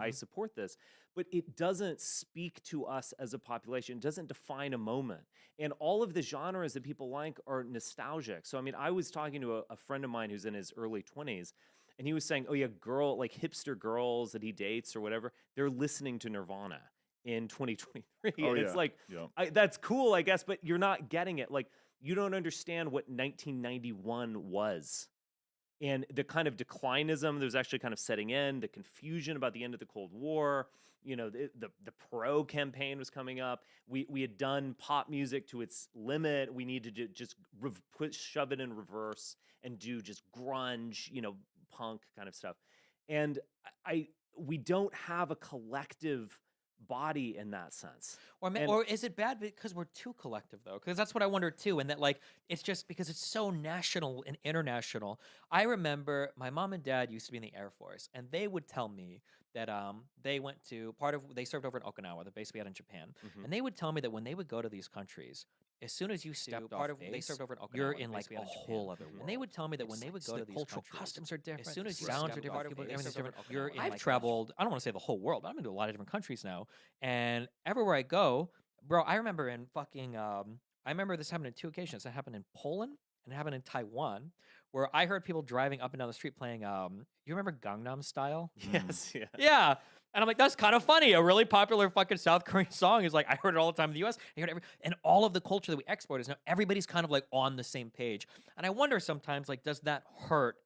I support this, but it doesn't speak to us as a population. It doesn't define a moment. And all of the genres that people like are nostalgic. So, I mean, I was talking to a friend of mine who's in his early 20s, and he was saying, oh, yeah, like hipster girls that he dates or whatever, they're listening to Nirvana in 2023. Oh And it's yeah, like, yeah. that's cool, I guess, but you're not getting it. Like, you don't understand what 1991 was and the kind of declinism that was actually kind of setting in, the confusion about the end of the Cold War. You know, the pro campaign was coming up. We had done pop music to its limit. We needed to just shove it in reverse and do just grunge, punk kind of stuff. And I we don't have a collective body in that sense. And Or is it bad because we're too collective though? Because that's what I wonder too, and that like it's just because it's so national and international. I remember my mom and dad used to be in the Air Force, and they would tell me that they went to they served over in Okinawa, the base we had in Japan, mhm. and they would tell me that when they would go to these countries, as soon as you stepped off they base, served over in you're Okinawa, the in base like we a had in Japan. whole other world. And they would tell me that when It's they like would go the to these cultural countries, customs are different. as soon as you Sounds stepped are off, different. people, They everything's served over different. in You're Okinawa, in I've like traveled. I don't want to say the whole world, but I'm into a lot of different countries now, and everywhere I go, bro, I remember in fucking I remember this happened on two occasions. It happened in Poland and it happened in Taiwan, where I heard people driving up and down the street playing you remember Gangnam Style? Yes, yeah. Yeah. And I'm like, that's kind of funny. A really popular fucking South Korean song is like, I heard it all the time in the US. And all of the culture that we export is now everybody's kind of like on the same page. And I wonder sometimes, like, does that hurt?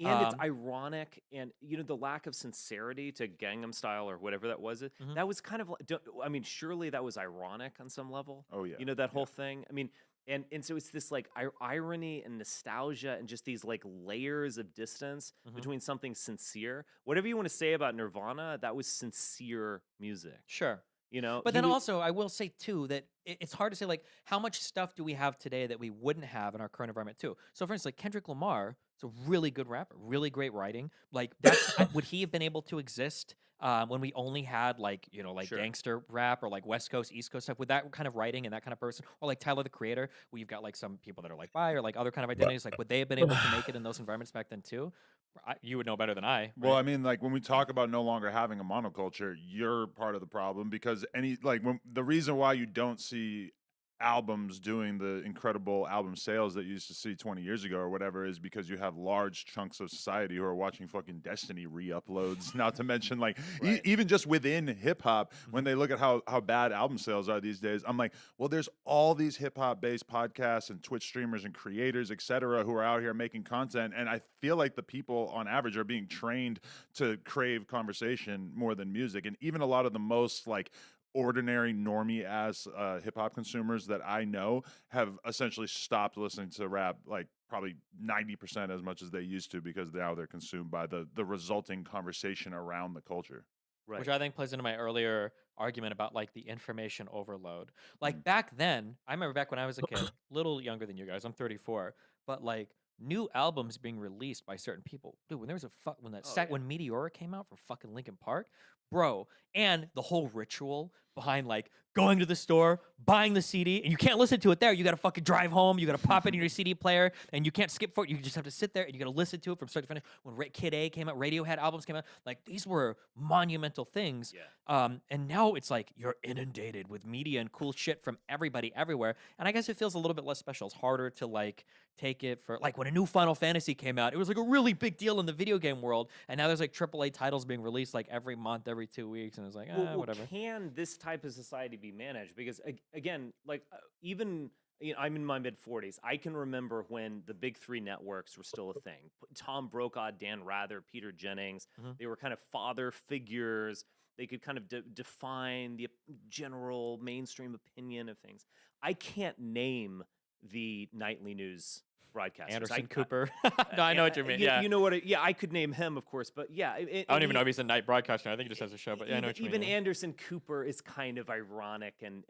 And it's ironic, and the lack of sincerity to Gangnam Style or whatever that was. Mhm. That was kind of like, I mean, surely that was ironic on some level. Oh yeah. That whole Yeah. thing. I mean, and so it's this like irony and nostalgia and just these like layers of distance Mhm. between something sincere. Whatever you want to say about Nirvana, that was sincere music. Sure. But But then also, I will say too that it's hard to say like how much stuff do we have today that we wouldn't have in our current environment too. So for instance, like Kendrick Lamar, is a really good rapper, really great writing. Like that's would he have been able to exist when we only had like Sure. gangster rap or like West Coast East Coast stuff with that kind of writing and that kind of person, or like Tyler the Creator, where you've got like some people that are like bi or like other kind of identities. Like would they have been able to make it in those environments back then too? You would know better than I. Well, right? I mean, like when we talk about no longer having a monoculture, you're part of the problem because the reason why you don't see albums doing the incredible album sales that you used to see 20 years ago or whatever is because you have large chunks of society who are watching fucking Destiny re-uploads. Not to mention like Right. even just within hip hop, when they look at how bad album sales are these days, I'm like, well, there's all these hip hop based podcasts and Twitch streamers and creators, etc., who are out here making content, and I feel like the people on average are being trained to crave conversation more than music, and even a lot of the most like ordinary normie ass hip hop consumers that I know have essentially stopped listening to rap like probably 90% as much as they used to because now they're consumed by the resulting conversation around the culture. Right. Which I think plays into my earlier argument about like the information overload. Like Mm. back then, I remember back when I was a kid, little younger than you guys. I'm 34, but like new albums being released by certain people. Dude, when there was when Oh, yeah. when Meteora came out from fucking Linkin Park, bro, and the whole ritual behind like going to the store, buying the CD, and you can't listen to it there. You got to fucking drive home. You got to pop it in your CD player, and you can't skip for it. You just have to sit there and you got to listen to it from start to finish. When Kid A came out, Radiohead albums came out, like these were monumental things. Yeah. And now it's like you're inundated with media and cool shit from everybody everywhere. And I guess it feels a little bit less special. It's harder to like take it for like when a new Final Fantasy came out, it was like a really big deal in the video game world. And now there's like AAA titles being released like every month, every 2 weeks, and it's like whatever. Can this type of society be managed? Because again, like even I'm in my mid 40s. I can remember when the big three networks were still a thing. Tom Brokaw, Dan Rather, Peter Jennings. Mhm. They were kind of father figures. They could kind of define the general mainstream opinion of things. I can't name the nightly news broadcasters. Anderson Cooper. No, I know what you mean. Yeah. You know what? Yeah, I could name him, of course, but yeah. I don't even know if he's a night broadcaster. I think he just has a show, but yeah, I know what you Even mean. Anderson Cooper is kind of ironic, and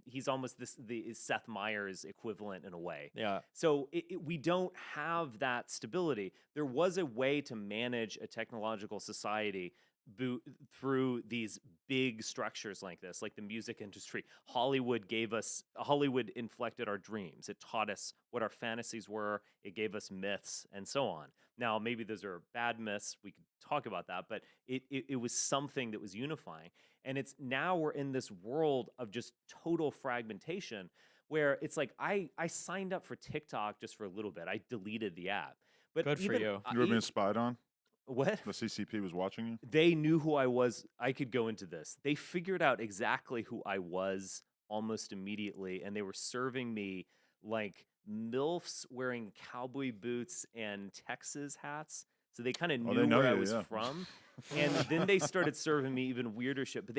he's almost the Seth Meyers equivalent in a way. Yeah. So we don't have that stability. There was a way to manage a technological society through these big structures like this, like the music industry. Hollywood inflected our dreams. It taught us what our fantasies were. It gave us myths and so on. Now, maybe those are bad myths. We could talk about that, but it was something that was unifying. And it's now we're in this world of just total fragmentation where it's like I signed up for TikTok just for a little bit. I deleted the app. But Good for even, you. You were being spied on? what? The CCP was watching you? They knew who I was. I could go into this. They figured out exactly who I was almost immediately, and they were serving me like MILFs wearing cowboy boots and Texas hats. So they kind of Oh, knew they know where I you, was yeah. from. And then they started serving me even weirder shit. But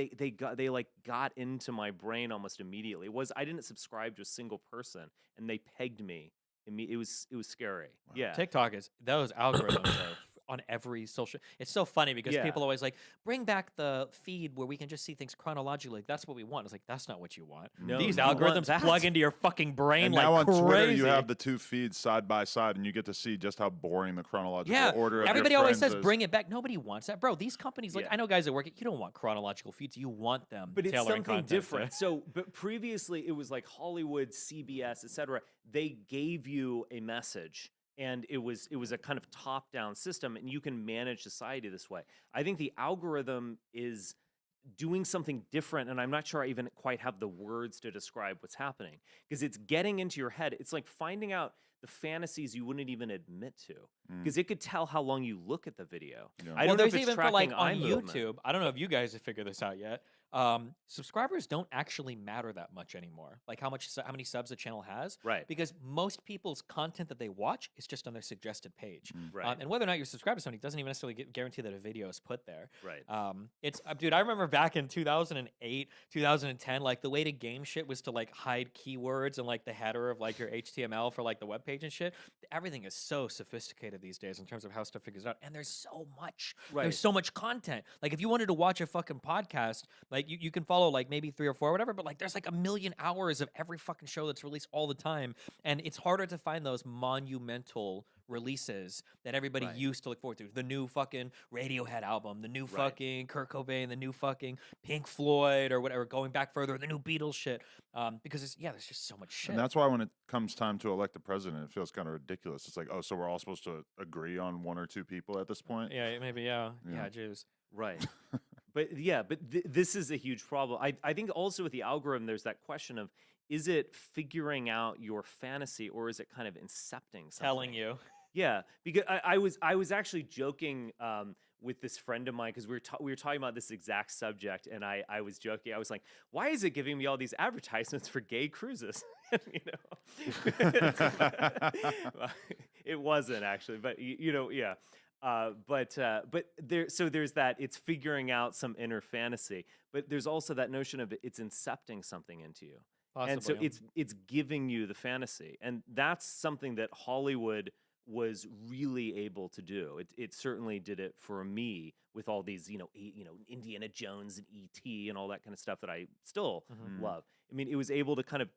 they like got into my brain almost immediately. I didn't subscribe to a single person, and they pegged me. It was scary. Yeah. TikTok is those algorithms are on every social. It's so funny because Yeah. people always like bring back the feed where we can just see things chronologically. That's what we want. It's like that's not what you want. No, These you want algorithms that. plug into your fucking brain And like now on crazy. Twitter, you have the two feeds side by side, and you get to see just how boring the chronological yeah, order of your everybody always friends says is. bring it back. Nobody wants that, bro. These companies, like Yeah. I know guys that work. You don't want chronological feeds. You want them, But it's tailoring something content to- different. So, but previously it was like Hollywood, CBS, etc. They gave you a message, and it was a kind of top-down system, and you can manage society this way. I think the algorithm is doing something different, and I'm not sure I even quite have the words to describe what's happening because it's getting into your head. It's like finding out the fantasies you wouldn't even admit to because it could tell how long you look at the video. Yeah. I well, don't know there's if it's even for tracking like eye on movement. YouTube. I don't know if you guys have figured this out yet. Subscribers don't actually matter that much anymore. Like how many subs a channel has, Right. because most people's content that they watch is just on their suggested page. Right. And whether or not you're subscribed to something doesn't even necessarily guarantee that a video is put there. Right. It's dude, I remember back in 2008, 2010, like the way to game shit was to like hide keywords and like the header of like your HTML for like the web page and shit. Everything is so sophisticated these days in terms of how stuff figures out. And there's so much. Right. There's so much content. Like if you wanted to watch a fucking podcast, like you can follow like maybe 3 or 4 or whatever, but like there's like 1 million hours of every fucking show that's released all the time. And it's harder to find those monumental releases that everybody Right. used to look forward to. The new fucking Radiohead album, the new Right. fucking Kurt Cobain, the new fucking Pink Floyd or whatever, going back further, the new Beatles shit. Because there's just so much shit. And that's why when it comes time to elect a president, it feels kind of ridiculous. It's like, oh, so we're all supposed to agree on 1 or 2 people at this point? yeah, maybe, yeah. Yeah. Yeah, Jews. Right. But yeah, but this is a huge problem. I think also with the algorithm, there's that question of, is it figuring out your fantasy or is it kind of incepting something? Telling you. Yeah, because I was actually joking with this friend of mine because we were talking about this exact subject, and I was joking. I was like, "Why is it giving me all these advertisements for gay cruises?" You know, it wasn't actually, but you know, yeah. But there's that. It's figuring out some inner fantasy, but there's also that notion of it's incepting something into you. And so Possibly. it's giving you the fantasy, and that's something that Hollywood was really able to do. It certainly did it for me with all these Indiana Jones and E.T. and all that kind of stuff that I still Mhm. love. I mean, it was able to kind of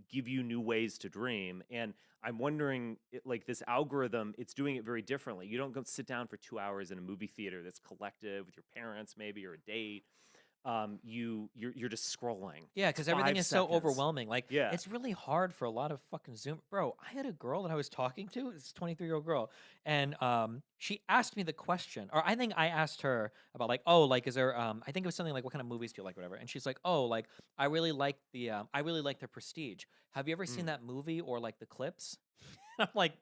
give you new ways to dream, and I'm wondering, like this algorithm, it's doing it very differently. You don't go sit down for 2 hours in a movie theater that's collective with your parents, maybe, or a date. You're just scrolling. Yeah, because 5 everything is so seconds. overwhelming. Like, Yeah. it's really hard for a lot of fucking Zoom. Bro, I had a girl that I was talking to, this 23-year-old girl, and she asked me the question, or I think I asked her about like, oh, like, is there? I think it was something like, what kind of movies do you like, whatever. And she's like, oh, like, I really like the Prestige. Have you ever seen that movie or like the clips? And I'm like,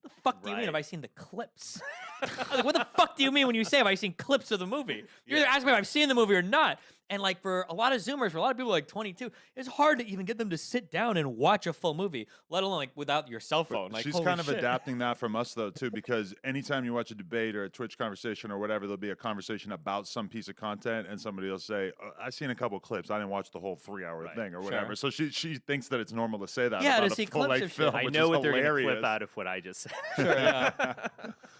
what the fuck do you mean? Right. Have I seen the clips? I was like, what the fuck do you mean when you say have I seen clips of the movie? You're either asking me if I've seen the movie or not. And like for a lot of Zoomers, for a lot of people like 22, it's hard to even get them to sit down and watch a full movie, let alone like without your cell phone. Like, She's holy kind of shit. adapting that from us though too, because anytime you watch a debate or a Twitch conversation or whatever, there'll be a conversation about some piece of content, and somebody will say, "I've seen a couple clips. I didn't watch the whole 3-hour Right. thing or Sure. whatever." So she thinks that it's normal to say that. Yeah, about to a see full clips length of shit. film, I which know is what they're going to hilarious. clip out of what I just said. Sure, yeah.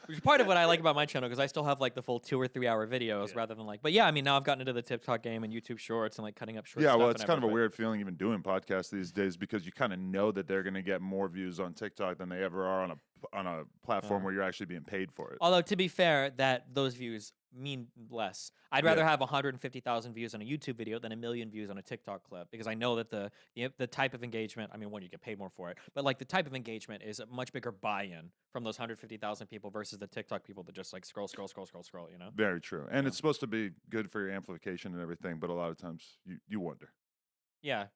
Which is part of what I like about my channel because I still have like the full 2 or 3 hour videos Yeah. rather than like. But yeah, I mean now I've gotten into the TikTok game and YouTube Shorts and like cutting up short. Yeah, stuff well, and it's kind of a everything. weird feeling even doing podcasts these days because you kind of know that they're going to get more views on TikTok than they ever are on a platform Yeah. where you're actually being paid for it. Although to be fair, that those views mean less. I'd rather have 150,000 views on a YouTube video than 1 million views on a TikTok clip because I know that the type of engagement. I mean, one, you get paid more for it, but like the type of engagement is a much bigger buy-in from those 150,000 people versus the TikTok people that just like scroll. You know. Very true. And Yeah. it's supposed to be good for your amplification and everything, but a lot of times you wonder. Yeah.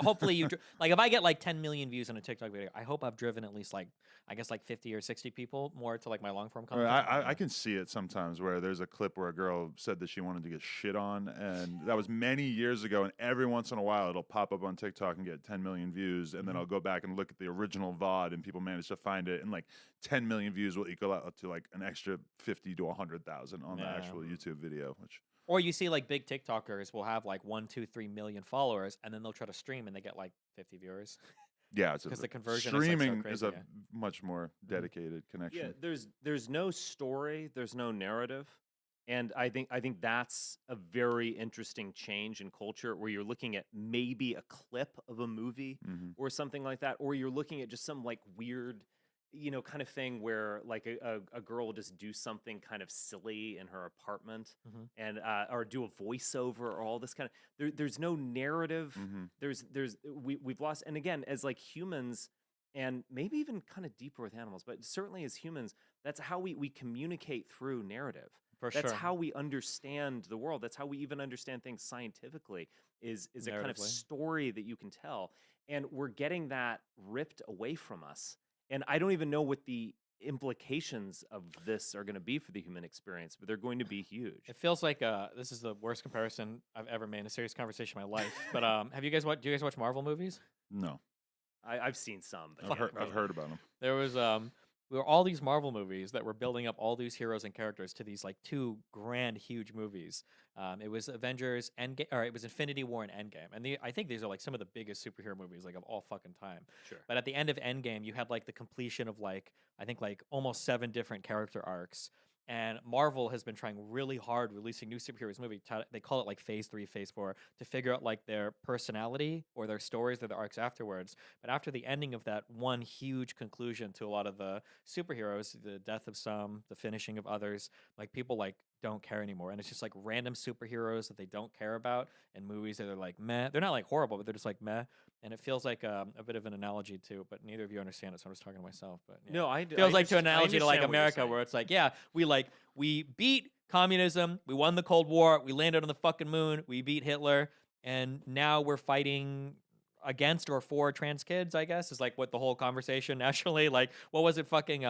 Hopefully like if I get like 10 million views on a TikTok video, I hope I've driven at least like I guess like 50 or 60 people more to like my long form I, mean, content. I can see it sometimes where there's a clip where a girl said that she wanted to get shit on, and that was many years ago. And every once in a while, it'll pop up on TikTok and get 10 million views, and then I'll go back and look at the original VOD, and people manage to find it, and like 10 million views will equal out to like an extra 50 to 100,000 on the actual YouTube video, which. Or you see like big TikTokers will have like 1, 2, 3 million followers, and then they'll try to stream and they get like 50 viewers. Yeah, it's 'Cause the conversion streaming is, like, so is a crazy, much more dedicated connection. Yeah, there's no story, there's no narrative. And I think that's a very interesting change in culture where you're looking at maybe a clip of a movie Mhm. or something like that, or you're looking at just some like weird, kind of thing where like a girl will just do something kind of silly in her apartment Mhm. and or do a voiceover or all this kind of there's no narrative. Mhm. We've lost, and again, as like humans, and maybe even kind of deeper with animals, but certainly as humans, that's how we communicate through narrative. For That's sure. how we understand the world. That's how we even understand things scientifically, is a kind of Narratively. story that you can tell. And we're getting that ripped away from us. And I don't even know what the implications of this are going to be for the human experience, but they're going to be huge. It feels like this is the worst comparison I've ever made in a serious conversation in my life. But do you guys watch Marvel movies? No, I've seen some, but I've heard about them. There was there were all these Marvel movies that were building up all these heroes and characters to these like 2 grand, huge movies. It was Avengers Endgame, or it was Infinity War and Endgame, and I think these are like some of the biggest superhero movies like of all fucking time. Sure. But at the end of Endgame, you had like the completion of like I think like almost 7 different character arcs. And Marvel has been trying really hard releasing new superheroes movie. They call it like phase 3, phase 4 to figure out like their personality or their stories or their arcs afterwards. But after the ending of that one huge conclusion to a lot of the superheroes, the death of some, the finishing of others, like people like don't care anymore. And it's just like random superheroes that they don't care about and movies that are like meh. They're not like horrible, but they're just like meh. And it feels like a bit of an analogy too, but neither of you understand it, so I'm just talking to myself. But yeah. No, Feels like to an I analogy to like understand what you're America, saying. where it's like, yeah, we beat communism, we won the Cold War, we landed on the fucking moon, we beat Hitler, and now we're fighting against or for trans kids. I guess is like what the whole conversation nationally. Like, what was it? Fucking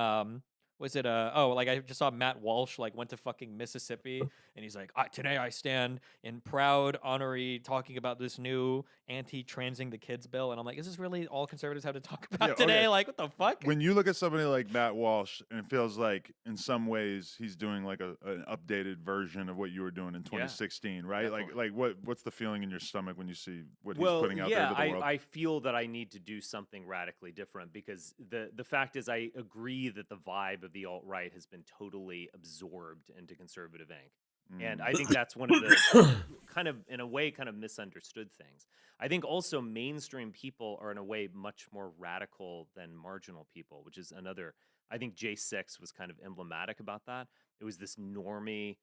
was it like I just saw Matt Walsh like went to fucking Mississippi and he's like, today I stand in proud honorary talking about this new anti-transing the kids bill, and I'm like, is this really all conservatives have to talk about Yeah, today? okay. Like, what the fuck? When you look at somebody like Matt Walsh, and it feels like in some ways he's doing like an updated version of what you were doing in 2016, right? definitely. Like what's the feeling in your stomach when you see what he's putting out there to the world? I feel that I need to do something radically different because the fact is I agree that the vibe of the alt-right has been totally absorbed into conservative ink. And I think that's one of the kind of, in a way, kind of misunderstood things. I think also mainstream people are in a way much more radical than marginal people, which is another, I think J6 was kind of emblematic about that. It was this normies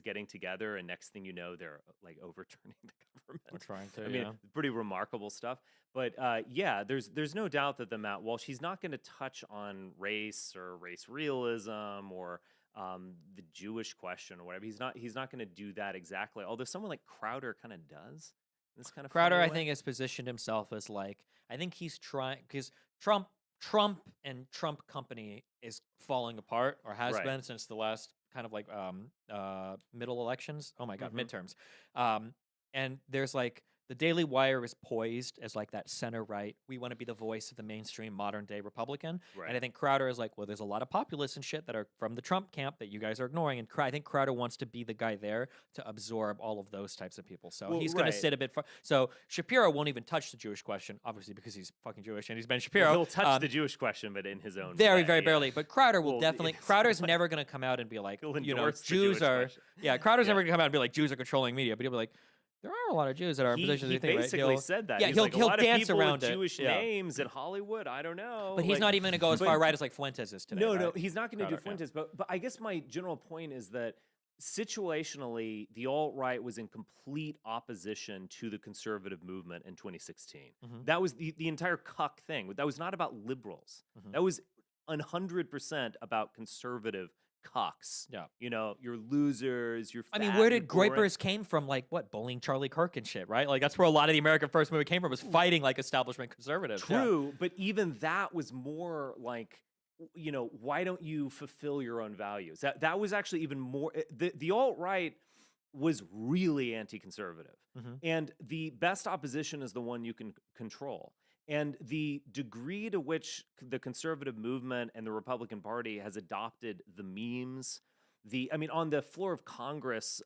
getting together, and next thing you know, they're like overturning the government. We're trying to, I mean, pretty remarkable stuff. But yeah, there's no doubt that the Matt Walsh, he's not going to touch on race or race realism or the Jewish question or whatever. He's not going to do that exactly. Although someone like Crowder kind of does. In this kind of Crowder, funny I way. think, has positioned himself as like, I think he's trying because Trump and Trump company is falling apart or has Right. been since the last kind of like middle elections. Oh my God, Mhm. midterms. And there's like the Daily Wire is poised as like that center right. We want to be the voice of the mainstream modern day Republican. Right. And I think Crowder is like, well, there's a lot of populists and shit that are from the Trump camp that you guys are ignoring. And I think Crowder wants to be the guy there to absorb all of those types of people. So Well, he's going right. to sit a bit far. So Shapiro won't even touch the Jewish question, obviously because he's fucking Jewish and he's Ben Shapiro. He'll touch the Jewish question, but in his own very, way, very yeah. barely. But Crowder will Well, definitely. it's Crowder's like- never going to come out and be like, He'll you know, endorse the Jews Jewish are. question. Yeah, Crowder's Yeah. never going to come out and be like, Jews are controlling media. But he'll be like, there are a lot of Jews that are in positions. He you think, right? basically He'll- said that. Yeah, He's he'll like, he'll a lot dance of people around with it. Jewish Yeah. names in Hollywood. I don't know. But he's Like, not even going to go as but- far right as like Fuentes is today. No, right? he's not going to do Crowder, yeah. Fuentes. But I guess my general point is that situationally, the alt-right was in complete opposition to the conservative movement in 2016. Mhm. That was the entire cuck thing. That was not about liberals. Mhm. That was 100% about conservative cucks. Yeah. You know, you're losers, you're I mean, fat, where you're did boring. Groypers came from? Like what, bullying Charlie Kirk and shit, right? Like that's where a lot of the American First Movement came from, was fighting like establishment conservatives. Yeah. True, but even that was more like, you know, why don't you fulfill your own values? That was actually even more. The alt-right was really anti-conservative, Mhm. and the best opposition is the one you can control. And the degree to which the conservative movement and the Republican Party has adopted the memes, I mean, on the floor of Congress,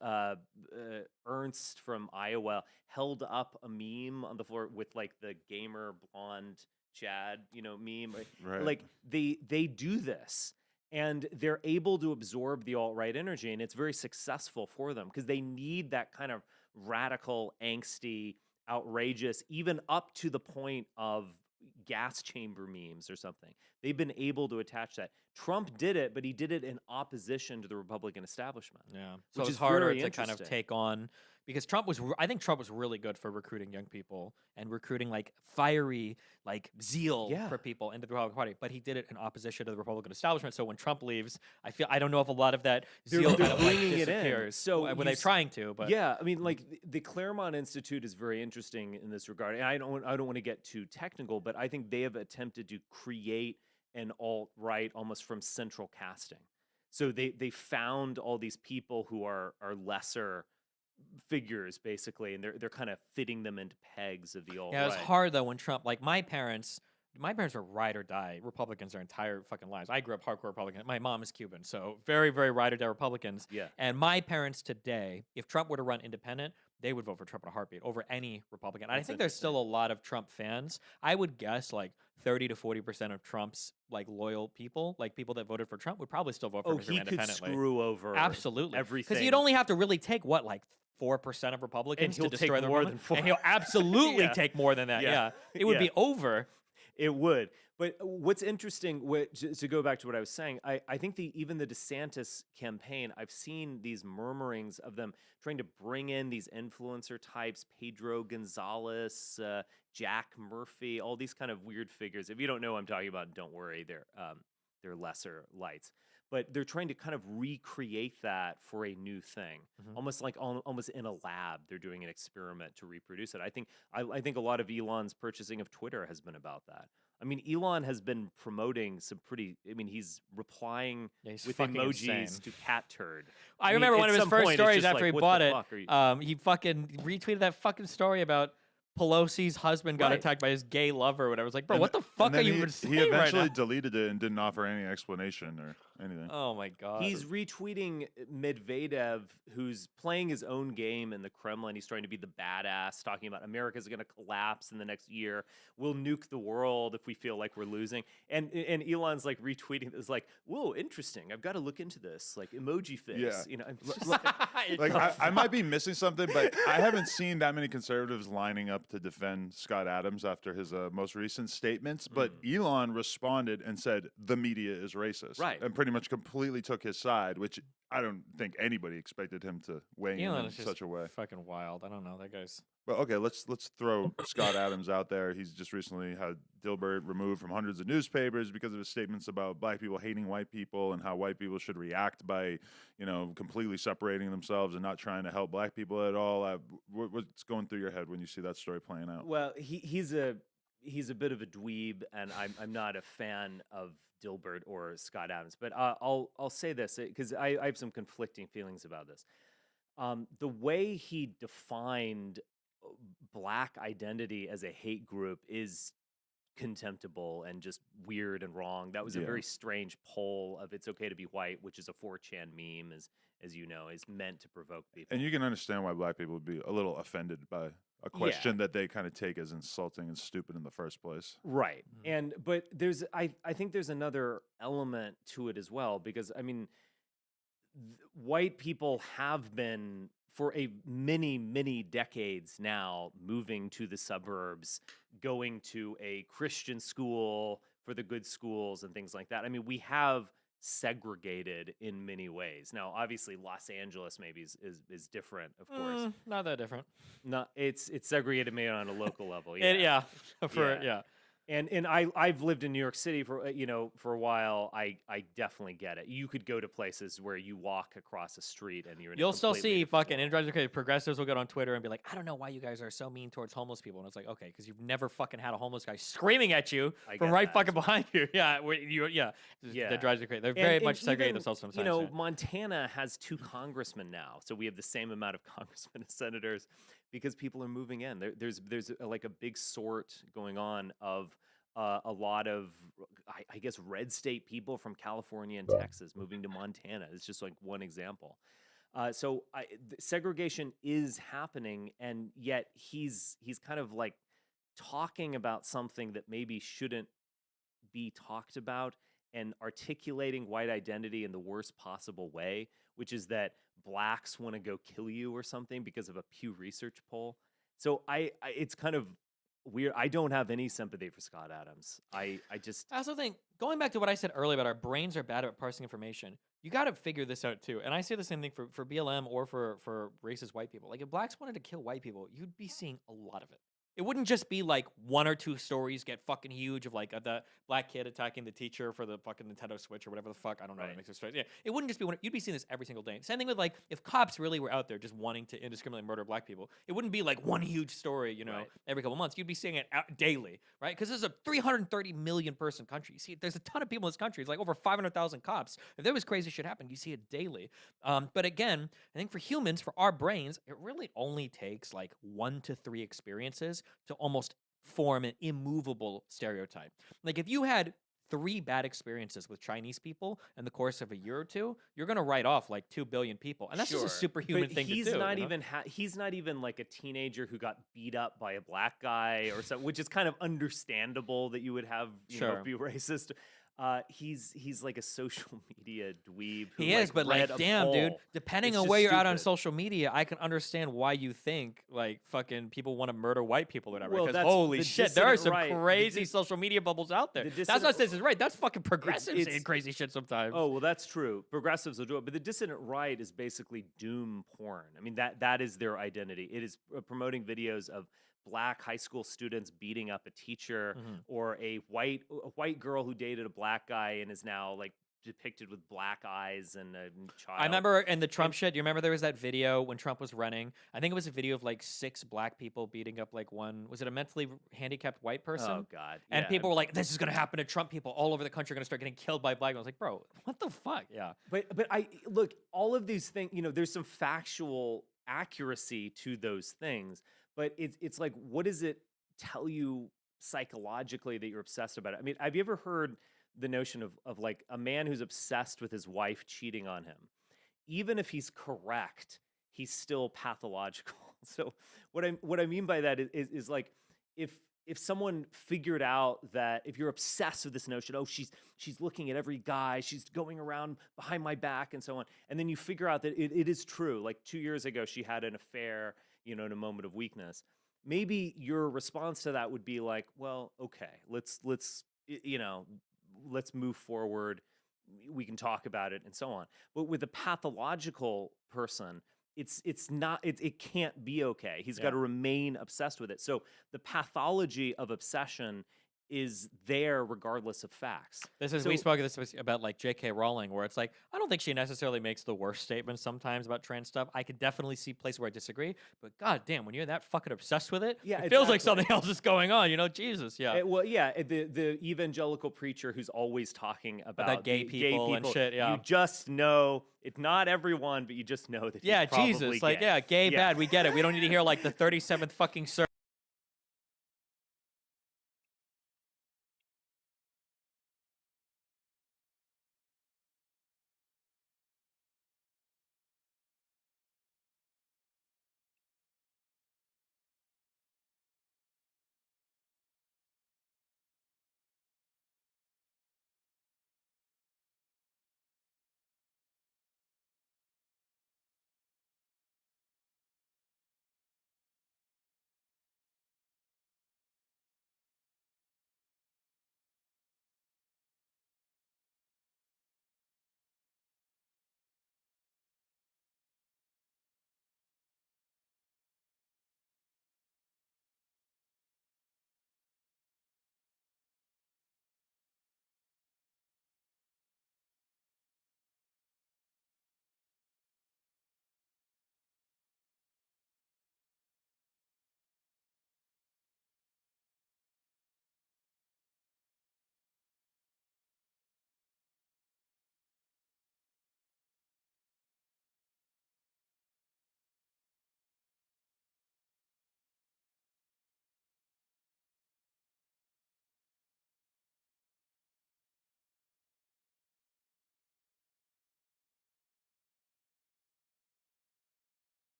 Ernst from Iowa held up a meme on the floor with like the gamer blonde Chad, you know, meme. Right. Like they do this, and they're able to absorb the alt-right energy, and it's very successful for them because they need that kind of radical, angsty, outrageous, even up to the point of gas chamber memes or something. They've been able to attach that. Trump did it, but he did it in opposition to the Republican establishment. Yeah. So Which it's is harder very to kind of interesting. take on, because I think Trump was really good for recruiting young people and recruiting like fiery like zeal Yeah. for people into the Republican Party, but he did it in opposition to the Republican establishment. So when Trump leaves, I don't know if a lot of that zeal They're kind of like bringing it in. disappears. So when you they're trying to, but yeah, I mean, like the Claremont Institute is very interesting in this regard. And I don't want to get too technical, but I think they have attempted to create an alt-right almost from central casting. So they found all these people who are lesser figures basically, and they're kind of fitting them into pegs of the alt-right. yeah, it was hard though when Trump, like my parents were ride or die Republicans their entire fucking lives. I grew up hardcore Republican. My mom is Cuban, so very, very ride or die Republicans. Yeah. And my parents today, if Trump were to run independent, they would vote for Trump in a heartbeat over any Republican. And I That's think there's still a lot of Trump fans. I would guess like 30 to 40% of Trump's like loyal people, like people that voted for Trump, would probably still vote for Oh, him he could independently. screw over Absolutely. everything. Because you'd only have to really take what, like 4% of Republicans he'll to take destroy the more Republic? than 4. And he'll absolutely Yeah. take more than that. Yeah. Yeah. It would Yeah. be over. It would. But what's interesting, to go back to what I was saying, I think even the DeSantis campaign, I've seen these murmurings of them trying to bring in these influencer types, Pedro Gonzalez, Jack Murphy, all these kind of weird figures. If you don't know what I'm talking about, don't worry, they're lesser lights. But they're trying to kind of recreate that for a new thing, Mhm. almost in a lab. They're doing an experiment to reproduce it. I think a lot of Elon's purchasing of Twitter has been about that. I mean, Elon has been promoting some pretty. I mean, he's replying Yeah, he's with fucking emojis insane. to cat turd. I mean, remember one at of his some first point, it's stories just after like, he what bought the it. fuck are you- He fucking retweeted that fucking story about Pelosi's husband got Right. attacked by his gay lover or whatever. I was like, bro, And what the th- fuck and are then you he, even he saying right eventually now? deleted it and didn't offer any explanation or anything. Oh my god. He's retweeting Medvedev, who's playing his own game in the Kremlin. He's trying to be the badass, talking about America's going to collapse in the next year. We'll nuke the world if we feel like we're losing. And Elon's like retweeting this, like, "Whoa, interesting. I've got to look into this." Like emoji face. Yeah. You know, I'm L- just l- It's Like so I might be missing something, but I haven't seen that many conservatives lining up to defend Scott Adams after his most recent statements. But Elon responded and said the media is racist, Right. and pretty much completely took his side, which I don't think anybody expected him to weigh Elon in is just such a way. fucking wild. I don't know. That guy's But okay, let's throw Scott Adams out there. He's just recently had Dilbert removed from hundreds of newspapers because of his statements about black people hating white people and how white people should react by, completely separating themselves and not trying to help black people at all. What's going through your head when you see that story playing out? Well, he's a bit of a dweeb, and I'm not a fan of Dilbert or Scott Adams. But I'll say this because I have some conflicting feelings about this. The way he defined black identity as a hate group is contemptible and just weird and wrong. That was a Yeah. very strange poll of "It's okay to be white," which is a 4chan meme, as you know, is meant to provoke people. And you can understand why black people would be a little offended by a question that they kind of take as insulting and stupid in the first place. Right. Mhm. But I think there's another element to it as well, because I mean, white people have been for a many decades now moving to the suburbs, going to a Christian school for the good schools and things like that. I mean, we have segregated in many ways. Now, obviously, Los Angeles maybe is different, of course. Not that different. Not it's segregated maybe on a local level. Yeah. Yeah. Yeah. And I've lived in New York City for for a while. I definitely get it. You could go to places where you walk across a street and you're in a You'll still completely see different fucking world. Androids okay, progressives will get on Twitter and be like, I don't know why you guys are so mean towards homeless people. And it's like, okay, because you've never fucking had a homeless guy screaming at you I from get right that. fucking behind you. Yeah, Yeah. that drives you crazy. They're And- very and much segregated even, themselves sometimes. You know, yeah. Montana has 2 congressmen now, so we have the same amount of congressmen and senators because people are moving in. There's like a big sort going on of a lot of, I guess, red state people from California and Texas moving to Montana. It's just like one example. So segregation is happening, and yet he's kind of like talking about something that maybe shouldn't be talked about and articulating white identity in the worst possible way, which is that blacks want to go kill you or something because of a Pew Research poll. So it's kind of weird. I don't have any sympathy for Scott Adams. I just I also think, going back to what I said earlier about our brains are bad at parsing information, you got to figure this out too. And I say the same thing for BLM or for racist white people. Like, if blacks wanted to kill white people, you'd be seeing a lot of it. It wouldn't just be like 1 or 2 stories get fucking huge of like the black kid attacking the teacher for the fucking Nintendo Switch or whatever the fuck. I don't know. That Right. makes it straight. Yeah, it wouldn't just be one. You'd be seeing this every single day. Same thing with like if cops really were out there just wanting to indiscriminately murder black people. It wouldn't be like one huge story, you know, Right. every couple months. You'd be seeing it daily, right? Because this is a 330 million person country. You see, there's a ton of people in this country. It's like over 500,000 cops. If there was crazy shit happen, you see it daily. But again, I think for humans, for our brains, it really only takes like 1 to 3 experiences to almost form an immovable stereotype. Like, if you had 3 bad experiences with Chinese people in the course of a year or 2, you're gonna write off like 2 billion people, and that's just a Sure. superhuman But thing he's to do. not you know? even he's not even like a teenager who got beat up by a black guy or something, which is kind of understandable that you would have Sure. be racist. He's like a social media dweeb. Who, He is, but read like, a damn, dude. poll. Depending It's on just where you're at on stupid. social media, I can understand why you think like fucking people want to murder white people or whatever. Well, Because that's holy the shit, there are dissident some right. The crazy dis- social media bubbles out there. the That's not dissident- saying this is right. That's fucking progressives it's- saying crazy shit sometimes. Oh well, that's true. Progressives will do it, but the dissident right is basically doom porn. I mean that is their identity. It is promoting videos of black high school students beating up a teacher, Mhm. or a white girl who dated a black guy and is now like depicted with black eyes and a child. I remember in the Trump shit, you remember there was that video when Trump was running? I think it was a video of like 6 black people beating up like one, was it a mentally handicapped white person? Oh God! And yeah. people were like, this is going to happen to Trump people all over the country are going to start getting killed by black people. I was like, bro, what the fuck? Yeah. But I look, all of these things, there's some factual accuracy to those things, but it's like, what does it tell you psychologically that you're obsessed about it? I mean, have you ever heard the notion of like a man who's obsessed with his wife cheating on him? Even if he's correct, he's still pathological. So what I mean by that is like, if someone figured out that if you're obsessed with this notion, oh, she's looking at every guy, she's going around behind my back and so on, and then you figure out that it is true. Like 2 years ago, she had an affair, in a moment of weakness. Maybe your response to that would be like, well, okay, let's move forward. We can talk about it and so on. But with a pathological person, it's not, it can't be okay. He's got to remain obsessed with it. So the pathology of obsession is there regardless of facts. This is, we spoke of this about like J.K. Rowling, where it's like, I don't think she necessarily makes the worst statements sometimes about trans stuff. I could definitely see places where I disagree, but god damn, when you're that fucking obsessed with it, Yeah, it feels like exactly. something else is going on, Jesus, yeah. The evangelical preacher who's always talking about gay the people and shit, yeah. You just know, it's not everyone, but you just know that Yeah, he's probably Jesus, like, gay. yeah, gay Yeah. bad, we get it. We don't need to hear like the 37th fucking sermon